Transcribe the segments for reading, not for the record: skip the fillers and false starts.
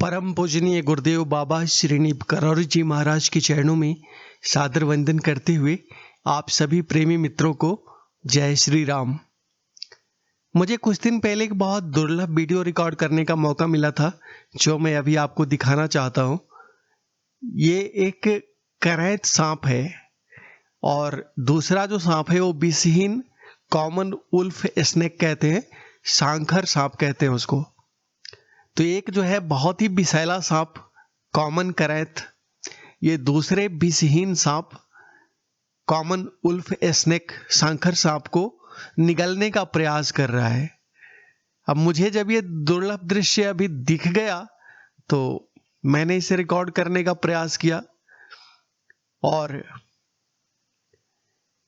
परम पूजनीय गुरुदेव बाबा श्री नीब करौरी जी महाराज के चरणों में सादर वंदन करते हुए आप सभी प्रेमी मित्रों को जय श्री राम। मुझे कुछ दिन पहले एक बहुत दुर्लभ वीडियो रिकॉर्ड करने का मौका मिला था, जो मैं अभी आपको दिखाना चाहता हूँ। ये एक करैत सांप है और दूसरा जो सांप है वो विषहीन कॉमन वुल्फ स्नेक कहते हैं, सांखर सांप कहते हैं उसको। तो एक जो है बहुत ही विषैला सांप कॉमन करैत, ये दूसरे विषहीन सांप कॉमन वुल्फ स्नेक सांखर सांप को निगलने का प्रयास कर रहा है। अब मुझे जब ये दुर्लभ दृश्य अभी दिख गया तो मैंने इसे रिकॉर्ड करने का प्रयास किया और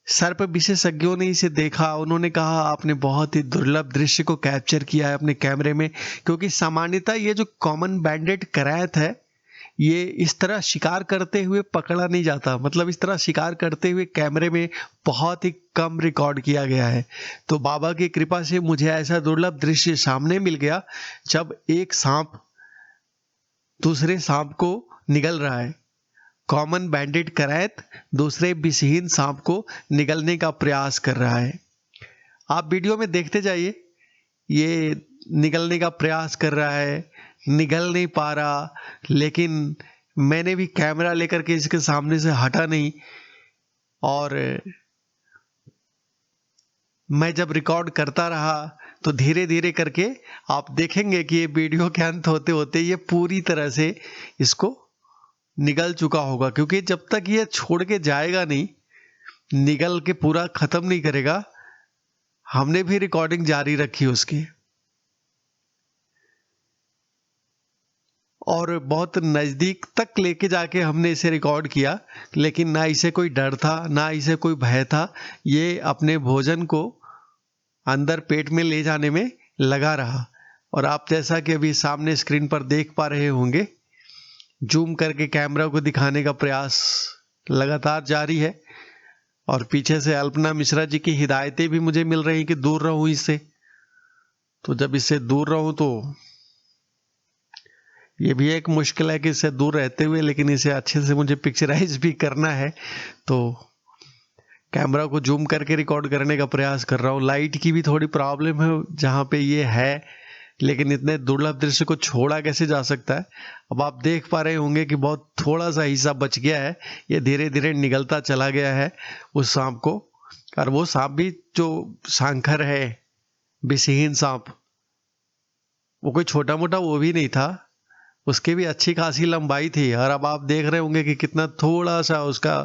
सर्प विशेषज्ञों ने इसे देखा। उन्होंने कहा आपने बहुत ही दुर्लभ दृश्य को कैप्चर किया है अपने कैमरे में, क्योंकि सामान्यतः ये जो कॉमन बैंडेड करैत है ये इस तरह शिकार करते हुए पकड़ा नहीं जाता, मतलब इस तरह शिकार करते हुए कैमरे में बहुत ही कम रिकॉर्ड किया गया है। तो बाबा की कृपा से मुझे ऐसा दुर्लभ दृश्य सामने मिल गया जब एक सांप दूसरे सांप को निगल रहा है। कॉमन बैंडेड करैत दूसरे विषहीन सांप को निगलने का प्रयास कर रहा है। आप वीडियो में देखते जाइए, ये निगलने का प्रयास कर रहा है, निगल नहीं पा रहा, लेकिन मैंने भी कैमरा लेकर के इसके सामने से हटा नहीं। और मैं जब रिकॉर्ड करता रहा तो धीरे धीरे करके आप देखेंगे कि ये वीडियो के अंत होते होते ये पूरी तरह से इसको निगल चुका होगा, क्योंकि जब तक ये छोड़ के जाएगा नहीं, निगल के पूरा खत्म नहीं करेगा। हमने भी रिकॉर्डिंग जारी रखी उसकी और बहुत नजदीक तक लेके जाके हमने इसे रिकॉर्ड किया, लेकिन ना इसे कोई डर था ना इसे कोई भय था। ये अपने भोजन को अंदर पेट में ले जाने में लगा रहा। और आप जैसा कि अभी सामने स्क्रीन पर देख पा रहे होंगे, जूम करके कैमरा को दिखाने का प्रयास लगातार जारी है और पीछे से अल्पना मिश्रा जी की हिदायतें भी मुझे मिल रही कि दूर रहूं इससे। तो जब इससे दूर रहूं तो ये भी एक मुश्किल है कि इससे दूर रहते हुए लेकिन इसे अच्छे से मुझे पिक्चराइज भी करना है, तो कैमरा को जूम करके रिकॉर्ड करने का प्रयास कर रहा हूँ। लाइट की भी थोड़ी प्रॉब्लम है जहाँ पे ये है, लेकिन इतने दुर्लभ दृश्य को छोड़ा कैसे जा सकता है। अब आप देख पा रहे होंगे कि बहुत थोड़ा सा हिस्सा बच गया है, ये धीरे धीरे निगलता चला गया है उस सांप को। और वो सांप भी जो सांखर है, विषहीन सांप, वो कोई छोटा मोटा वो भी नहीं था, उसकी भी अच्छी खासी लंबाई थी। और अब आप देख रहे होंगे कि कितना थोड़ा सा उसका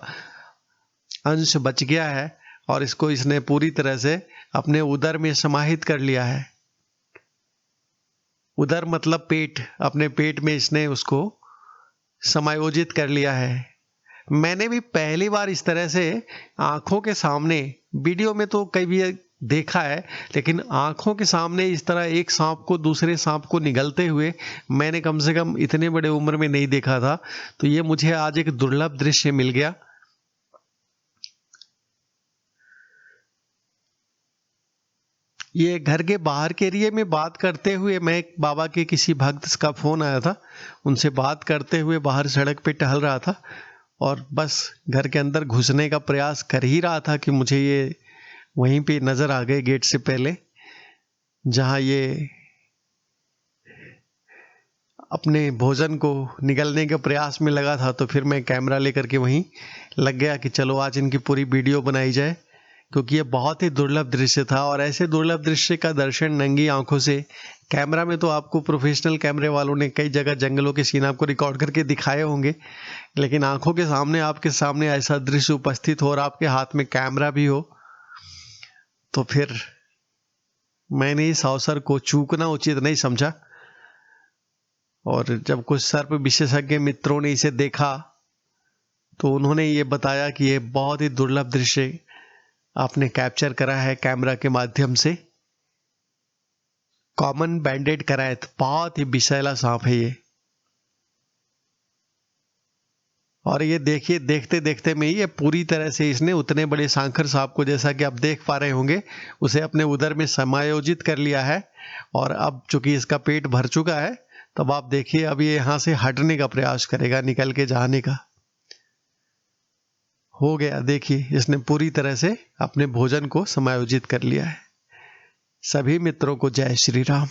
अंश बच गया है और इसको इसने पूरी तरह से अपने उदर में समाहित कर लिया है। उदर मतलब पेट, अपने पेट में इसने उसको समायोजित कर लिया है। मैंने भी पहली बार इस तरह से आंखों के सामने, वीडियो में तो कई भी देखा है, लेकिन आंखों के सामने इस तरह एक सांप को दूसरे सांप को निगलते हुए मैंने कम से कम इतने बड़े उम्र में नहीं देखा था। तो ये मुझे आज एक दुर्लभ दृश्य मिल गया। ये घर के बाहर के एरिया में बात करते हुए मैं बाबा के किसी भक्त का फोन आया था, उनसे बात करते हुए बाहर सड़क पे टहल रहा था और बस घर के अंदर घुसने का प्रयास कर ही रहा था कि मुझे ये वहीं पे नजर आ गए गेट से पहले, जहां ये अपने भोजन को निगलने के प्रयास में लगा था। तो फिर मैं कैमरा लेकर के वहीं लग गया कि चलो आज इनकी पूरी वीडियो बनाई जाए, क्योंकि ये बहुत ही दुर्लभ दृश्य था। और ऐसे दुर्लभ दृश्य का दर्शन नंगी आंखों से, कैमरा में तो आपको प्रोफेशनल कैमरे वालों ने कई जगह जंगलों के सीन आपको रिकॉर्ड करके दिखाए होंगे, लेकिन आंखों के सामने आपके सामने ऐसा दृश्य उपस्थित हो और आपके हाथ में कैमरा भी हो, तो फिर मैंने इस अवसर को चूकना उचित नहीं समझा। और जब कुछ सर्प विशेषज्ञ मित्रों ने इसे देखा तो उन्होंने ये बताया कि ये बहुत ही दुर्लभ दृश्य आपने कैप्चर करा है कैमरा के माध्यम से। कॉमन बैंडेड करैत बहुत ही विषैला सांप है ये। और ये देखिए, देखते देखते में ये पूरी तरह से इसने उतने बड़े सांखर सांप को, जैसा कि आप देख पा रहे होंगे, उसे अपने उदर में समायोजित कर लिया है। और अब चूंकि इसका पेट भर चुका है तब आप देखिए अब ये यहां से हटने का प्रयास करेगा, निकल के जाने का। हो गया, देखिए इसने पूरी तरह से अपने भोजन को समायोजित कर लिया है। सभी मित्रों को जय श्री राम।